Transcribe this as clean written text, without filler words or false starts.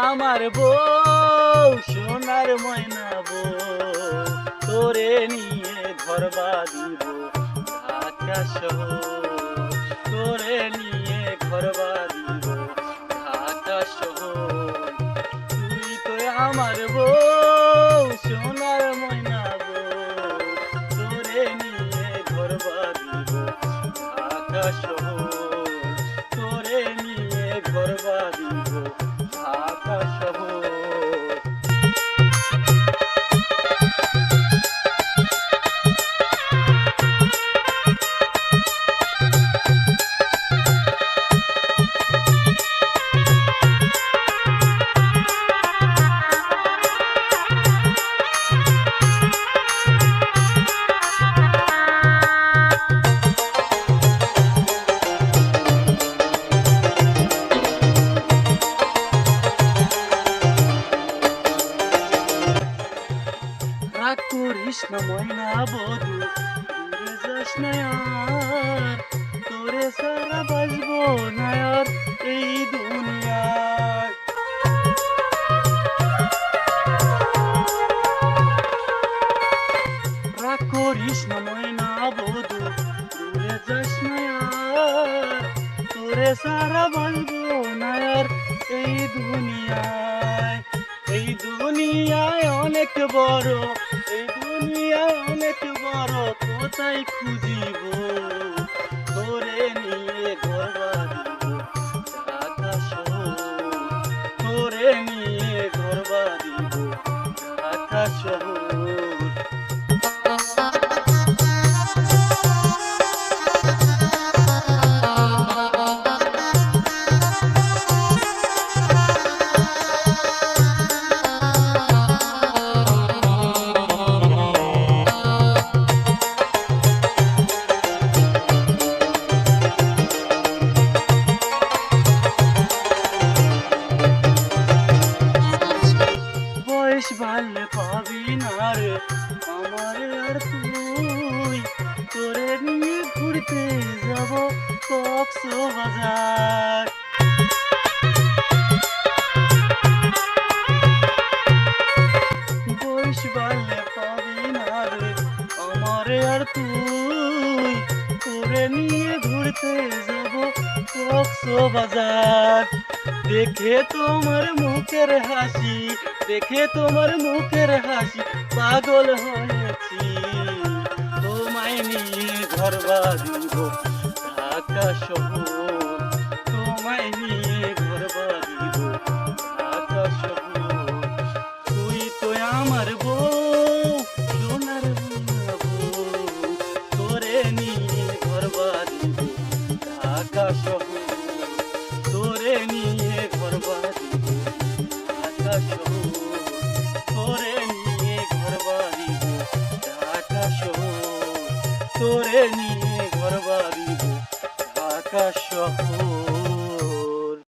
আমার বউ সোনার ময়না বউ, তোরে নিয়ে ঘর বাঁধিব ঢাকা শহর, তোরে নিয়ে ঘর বাঁধিব ঢাকা শহর। তুই তো আমার বউ সোনার ময়না বউ, তোরে নিয়ে ঘর বাঁধিব ঢাকা শহর, তোরে নিয়ে ঘর বাঁধিব ঢাকা শহর। রাগ করিস না ময়না বধু, দূরে যাস না আর, তোরে সারা বাসবো না আর এই দুনিয়ায়। রাগ করিস না ময়না বধু, দূরে যাস না আর, তোরে সারা বাসবো না আর এই দুনিয়ায়। এই দুনিয়ায় অনেক বড়, এই দুনিয়ায় অনেক বড়, কোথায় খুঁজিব তোরে নিয়ে ঘর বাঁধিব ঢাকা শহর, তোরে নিয়ে ঘর বাঁধিব ঢাকা শহর। বয়স বাড়লে পাবি না রে আমার আর তুই, তোরে নিয়ে ঘুরতে যাব কক্সবাজার। বয়স বাড়লে পাবি না রে আমার আর তুই, তোরে নিয়ে ঘুরতে যাব কক্সবাজার। দেখে তোমার মুখের হাসি, দেখে তোমার মুখের হাসি পাগল হয়েছি, তোমায় নিয়ে ঘর বাঁধিব ঢাকা শহর, তোমায় নিয়ে ঘর বাঁধিব ঢাকা শহর। তুই তো আমার বউ সোনার ময়না বউ, তোরে নিয়ে ঘর বাঁধিব ঢাকা শহর, তোরে নিয়ে ঘর বাঁধিব ঢাকা শহর, তোরে নিয়ে ঘর বাঁধিব ঢাকা শহর, তোরে নিয়ে ঘর বাঁধিব ঢাকা শহর।